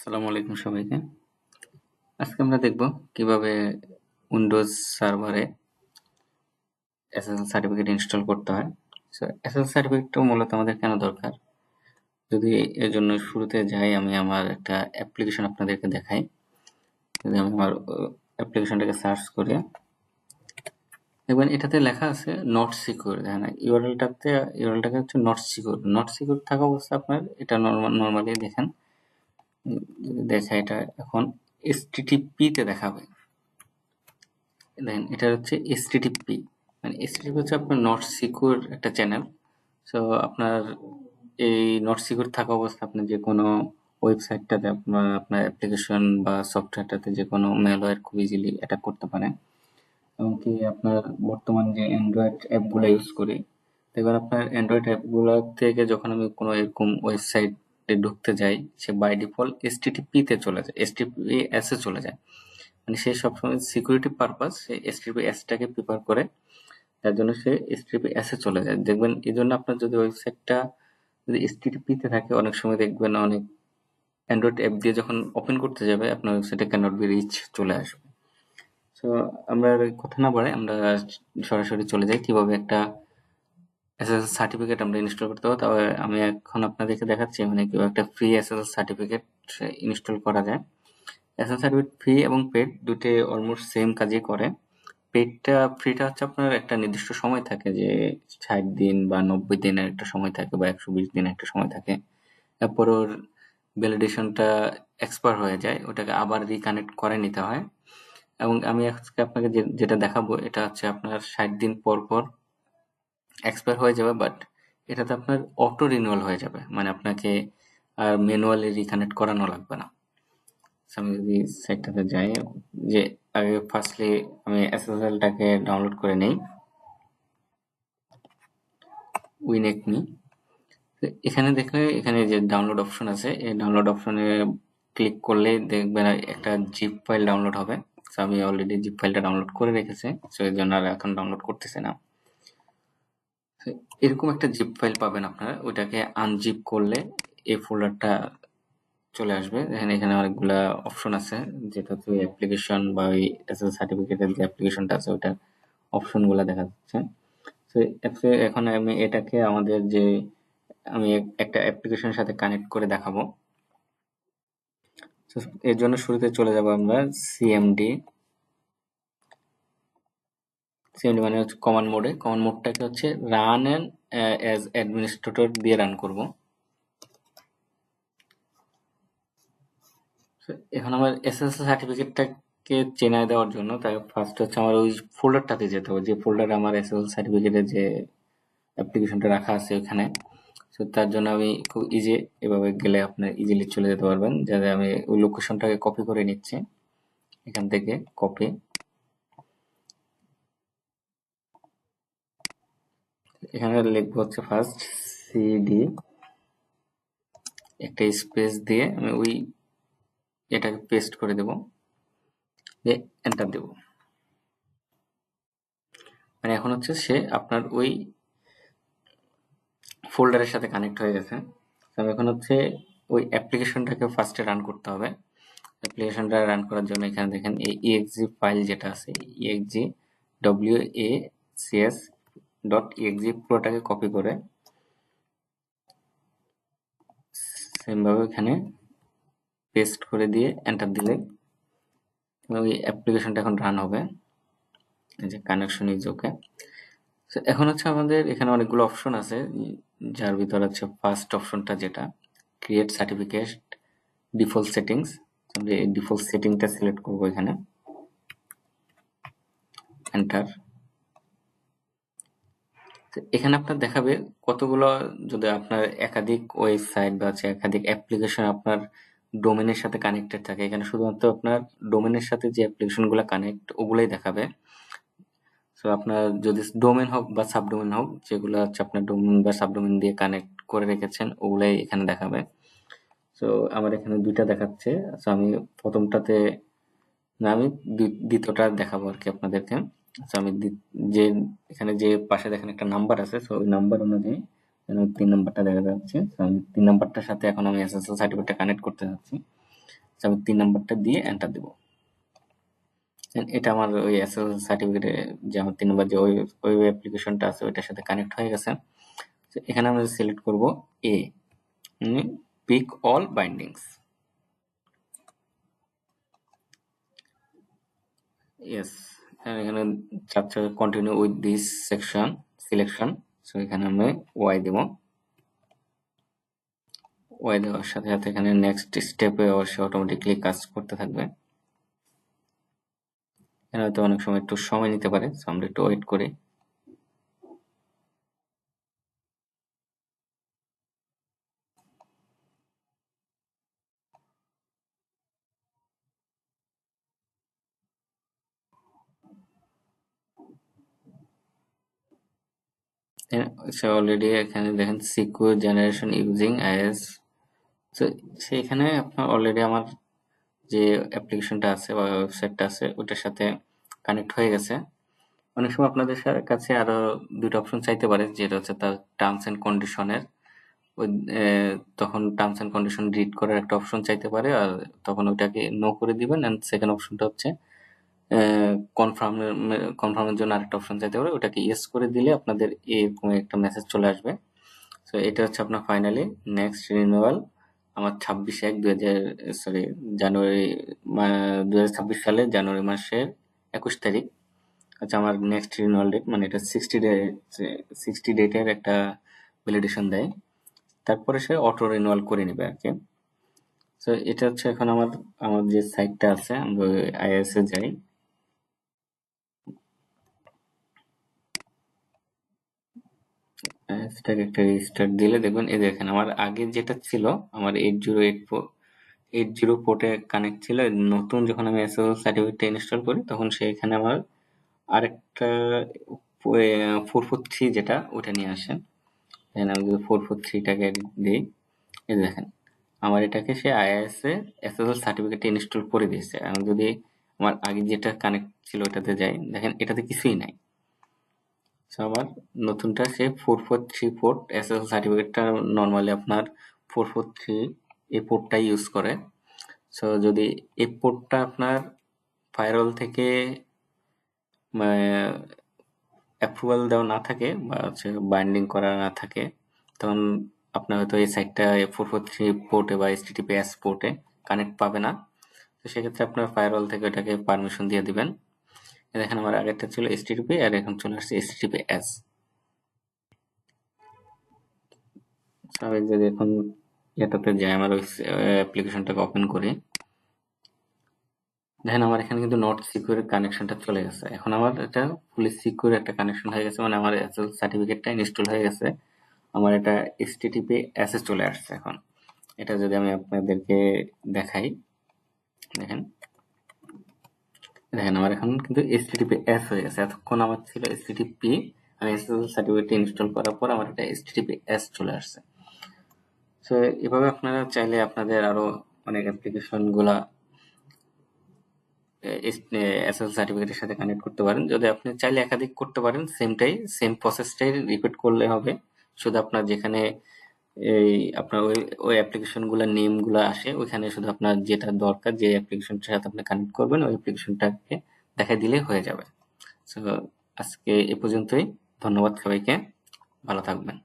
আসসালামু আলাইকুম সবাইকে। আজকে আমরা দেখব কিভাবে উইন্ডোজ সার্ভারে এসএসএল সার্টিফিকেট ইনস্টল করতে হয়। সো এসএসএল সার্টিফিকেটটা মূলত আমাদের কেন দরকার? যদি এর জন্য শুরুতে যাই, আমি আমার একটা অ্যাপ্লিকেশন আপনাদেরকে দেখাই। যদি আমি আমার অ্যাপ্লিকেশনটাকে সার্চ করে দেখবেন এটাতে লেখা আছে নট সিকিউর। দেখেন ইউআরএলটাকে হচ্ছে নট সিকিউর। নট সিকিউর থাকা অবস্থা আপনার এটা নর্মালি দেখেন, যদি দেখা এটা এখন HTTP তে দেখাবে। দেখেন এটা হচ্ছে HTTP, মানে HTTP হচ্ছে আপনার নট সিকিউর একটা চ্যানেল। সো আপনার এই নট সিকিউর থাকা অবস্থা আপনি যে কোনো ওয়েবসাইটটাতে আপনার অ্যাপ্লিকেশন বা সফটওয়্যারটাতে যে কোনো ম্যালওয়্যার খুব ইজিলি অ্যাটাক করতে পারেন। এমনকি আপনার বর্তমান যে অ্যান্ড্রয়েড অ্যাপগুলো ইউজ করি, দেখবেন আপনার অ্যান্ড্রয়েড অ্যাপগুলো থেকে যখন আমি কোনো এরকম ওয়েবসাইটে ঢুকতে যাই, সে বাই ডিফল্ট HTTP-তে চলে যায়, HTTPS-এ চলে যায়। মানে সে সবসময় সিকিউরিটি পারপাস সে HTTPS-টাকে প্রিফার করে, তার জন্য সে HTTPS-এ চলে যায়। দেখবেন এই জন্য আপনার যদি ওয়েবসাইটটা যদি HTTP-তে থাকে, অনেক সময় দেখবেন অনেক অ্যান্ড্রয়েড অ্যাপ দিয়ে যখন ওপেন করতে যাবে আপনার ওয়েবসাইটে ক্যানট বি রিচ চলে আসবে। সো আমরা আর কথা না বাড়াই, আমরা সরাসরি চলে যাই কিভাবে একটা এসএসএল সার্টিফিকেট আমরা ইনস্টল করতে হবে। তবে আমি এখন আপনাদেরকে দেখাচ্ছি মানে কিভাবে একটা ফ্রি এসএসএল সার্টিফিকেট ইনস্টল করা যায়। এসএসএল সার্টিফিকেট ফ্রি এবং পেড দুটোই অলমোস্ট সেম কাজই করে। ফ্রিটা হচ্ছে আপনার একটা নির্দিষ্ট সময় থাকে, যে 60 দিন বা 90 দিনের একটা সময় থাকে বা 120 দিনের একটা সময় থাকে। তারপর ওর ভ্যালিডেশনটা এক্সপায়ার হয়ে যায়, ওটাকে আবার রিকানেক্ট করে নিতে হয়। এবং আমি আজকে আপনাকে যেটা দেখাবো এটা হচ্ছে আপনার 60 দিন পর পর এক্সপায়ার হয়ে যাবে, বাট এটাতে আপনার অটো রিনিউয়াল হয়ে যাবে, মানে আপনাকে আর ম্যানুয়ালি রিকানেক্ট করানো লাগবে না। আমি যদি সাইটটাতে যাই, যে আগে ফার্স্টলি আমি এসএসএলটাকে ডাউনলোড করে নেই, উইনেকমি। এখানে দেখলে এখানে যে ডাউনলোড অপশন আছে, এই ডাউনলোড অপশনে ক্লিক করলে দেখবেন একটা জিপ ফাইল ডাউনলোড হবে। সো আমি অলরেডি জিপ ফাইলটা ডাউনলোড করে রেখেছি, সো এই জন্য আর এখন ডাউনলোড করতেছি না। এরকম একটা জিপ ফাইল পাবেন আপনারা, ওইটাকে আনজিপ করলে এই ফোল্ডারটা চলে আসবে। এখানে অনেকগুলা অপশন আছে, যেটা হচ্ছে অ্যাপ্লিকেশন বা ওই এসএসএল সার্টিফিকেটের যে অ্যাপ্লিকেশনটা আছে ওটার অপশনগুলো দেখা যাচ্ছে। তো এখন আমি এটাকে আমাদের যে আমি একটা অ্যাপ্লিকেশনের সাথে কানেক্ট করে দেখাবো। তো এর জন্য শুরুতে চলে যাব আমরা সিএমডি মানে হচ্ছে কমান্ড মোডে। কমান্ড মোডটাকে হচ্ছে রান অ্যাজ অ্যাডমিনিস্ট্রেটর দিয়ে রান করব। এখন আমার এসএসএল সার্টিফিকেটটাকে চেনাই দেওয়ার জন্য তাই ফার্স্ট হচ্ছে আমার ওই ফোল্ডারটাতে যেতে হবে, যে ফোল্ডারে আমার এসএসএল সার্টিফিকেটের যে অ্যাপ্লিকেশনটা রাখা আছে ওখানে। তো তার জন্য আমি খুব ইজি, এভাবে গেলে আপনার ইজিলি চলে যেতে পারবেন। যাতে আমি ওই লোকেশনটাকে কপি করে নিচ্ছি, এখান থেকে কপি, এখানে লিখবো হচ্ছে ফার্স্ট সিডি, একটা স্পেস দিয়ে আমি ওই এটাকে পেস্ট করে দেব, দিয়ে এন্টার দেব। মানে এখন হচ্ছে সে আপনার ওই ফোল্ডারের সাথে কানেক্ট হয়ে গেছে। তবে এখন হচ্ছে ওই অ্যাপ্লিকেশনটাকে ফার্স্টে রান করতে হবে। অ্যাপ্লিকেশনটা রান করার জন্য এখানে দেখেন এই exe ফাইল যেটা আছে, exe wacs.exe পুরোটাকে কপি করে সেম ভাবে এখানে পেস্ট করে দিয়ে এন্টার দিলে ওই অ্যাপ্লিকেশনটা এখন রান হবে। এই যে কানেকশন ইজ ওকে। এখন হচ্ছে আমাদের এখানে অনেকগুলো অপশন আছে, যার ভিতর হচ্ছে ফার্স্ট অপশনটা যেটা ক্রিয়েট সার্টিফিকেট ডিফল্ট সেটিংস। আমরা এই ডিফল্ট সেটিংটা সিলেক্ট করব, এখানে এন্টার। এখানে আপনার দেখাবে কতগুলো, যদি আপনার একাধিক ওয়েবসাইট বা একাধিক অ্যাপ্লিকেশন আপনার ডোমেনের সাথে কানেক্টেড থাকে, এখানে শুধুমাত্র আপনার ডোমেনের সাথে যে অ্যাপ্লিকেশনগুলো কানেক্ট ওগুলাই দেখাবে। সো আপনার যদি ডোমেন হোক বা সাবডোমেন হোক, যেগুলো হচ্ছে আপনার ডোমেন বা সাবডোমেন দিয়ে কানেক্ট করে রেখেছেন ওগুলাই এখানে দেখাবে। সো আমার এখানে দুইটা দেখাচ্ছে। সো আমি প্রথমটাতে না, আমি দ্বিতীয়টা দেখাবো আর কি আপনাদেরকে। আচ্ছা, আমি যে এখানে যে পাশে দেখেন একটা নাম্বার আছে, সো ওই নাম্বার অনুযায়ী 3 নাম্বারটা দেখা যাচ্ছে। তো আমি 3 নাম্বারটার সাথে এখন আমি এসএসএল সার্টিফিকেটটা কানেক্ট করতে যাচ্ছি। আমি 3 নাম্বারটা দিয়ে এন্টার দেব। এটা আমার ওই এসএসএল সার্টিফিকেটে যে আমার 3 নাম্বার যে ওই অ্যাপ্লিকেশনটা আছে ওইটার সাথে কানেক্ট হয়ে গেছে। এখানে আমরা সিলেক্ট করব এ, পিক অল বাইন্ডিংস। ইয়েস, এখানে চাচ্ছে continue with this section selection. So এখানে আমি ওয়াই দেব। ওয়াই দেওয়ার সাথে সাথে এখানে নেক্সট স্টেপে অবশ্যই অটোমেটিকলি কাজ করতে থাকবে। এখানে হয়তো অনেক সময় একটু সময় নিতে পারে, সো আমরা একটু ওয়েট করি। অলরেডি এখানে দেখেন সিকিউর জেনারেশন ইউজিং আইএস। তো সেখানে আপনার অলরেডি আমার যে অ্যাপ্লিকেশনটা আছে বা ওয়েবসাইটটা আছে ওটার সাথে কানেক্ট হয়ে গেছে। অনেক সময় আপনাদের কাছে আরো দুটো অপশন চাইতে পারে, যেটা হচ্ছে তার টার্মস এন্ড কন্ডিশনের। ওই তখন টার্মস এন্ড কন্ডিশন রিড করার একটা অপশন চাইতে পারে, আর তখন ওইটাকে নো করে দিবেন। এন্ড সেকেন্ড অপশনটা হচ্ছে কনফার্মের জন্য আরেকটা অপশন চাইতে পারে, ওটাকে ইয়েস করে দিলে আপনাদের এরকম একটা মেসেজ চলে আসবে। সো এটা হচ্ছে আপনার ফাইনালি নেক্সট রিনিউয়াল আমার জানুয়ারি 2026 সালে জানুয়ারি মাসের 21 তারিখ। আচ্ছা, আমার নেক্সট রিনিউয়াল ডেট মানে এটা 60 ডেটের একটা ভ্যালিডেশন দেয়, তারপরে সে অটো রিনিউয়াল করে নেবে আর কি। সো এটা হচ্ছে এখন আমার যে সাইটটা আছে, আমরা আইএস এ যাই। সেটাকে একটা রিস্টার্ট দিলে দেখবেন এই দেখেন আমার আগে যেটা ছিল আমার 80 পোর্টে কানেক্ট ছিল। নতুন যখন আমি এসএসএল সার্টিফিকেট ইনস্টল করি তখন সেখানে আমার আরেকটা 443 যেটা ওটা নিয়ে আসে। দেন আমি যদি 443টাকে দিই, এই দেখেন আমার এটাকে সে আইএস এ এসএসএল সার্টিফিকেট ইনস্টল করে দিয়েছে। আমি যদি আমার আগে যেটা কানেক্ট ছিল ওটাতে যাই, দেখেন এটাতে কিছুই নাই। সো আবার নতুনটা সে 443 পোর্ট এসএসএল সার্টিফিকেটটা নর্মালি আপনার 443 এই পোর্টটাই ইউজ করে। সো যদি এই পোর্টটা আপনার ফায়ারওয়াল থেকে অ্যাপ্রুভাল দেওয়া না থাকে বা হচ্ছে বাইন্ডিং করা না থাকে, তখন আপনার হয়তো এই সাইটটা 443 পোর্টে বা HTTPS পোর্টে কানেক্ট পাবে না। তো সেক্ষেত্রে আপনার ফায়ারওয়াল থেকে ওটাকে পারমিশন দিয়ে দিবেন। দেখেন আমার আগেরটা ছিল HTTP আর এখন চলে আসছে HTTPS। আমি যদি এখন এটাতে যাই, আমার ওই অ্যাপ্লিকেশনটাকে ওপেন করি, দেখেন আমার এখানে কিন্তু নট সিকিউর কানেকশনটা চলে গেছে। এখন আমার এটা ফুলি সিকিউর একটা কানেকশন হয়ে গেছে, মানে আমার এসএসএল সার্টিফিকেটটা ইনস্টল হয়ে গেছে। আমার এটা HTTPS এ চলে আসছে। এখন এটা যদি আমি আপনাদেরকে দেখাই, দেখেন দেখেন আমার এখন কিন্তু HTTPS হয়ে গেছে। এতক্ষণ আমার ছিল HTTP, আমি এসএসএল সার্টিফিকেট ইনস্টল করার পর আমার এটা HTTPS চলে আসছে। সো এভাবে আপনারা চাইলে আপনাদের আরো অনেক অ্যাপ্লিকেশন গুলা এসএসএল সার্টিফিকেটের সাথে কানেক্ট করতে পারেন। যদি আপনি চাইলে একাধিক করতে পারেন, সেম প্রসেসটাই রিপিট করলে হবে। শুধু আপনার যেখানে এই আপনার ওই অ্যাপ্লিকেশন গুলার নেম গুলা আসে, ওইখানে শুধু আপনার যেটা দরকার যে অ্যাপ্লিকেশনটার সাথে আপনি কানেক্ট করবেন ওই অ্যাপ্লিকেশনটাকে দেখাই দিলে হয়ে যাবে। সো আজকে এ পর্যন্তই। ধন্যবাদ সবাইকে, ভালো থাকবেন।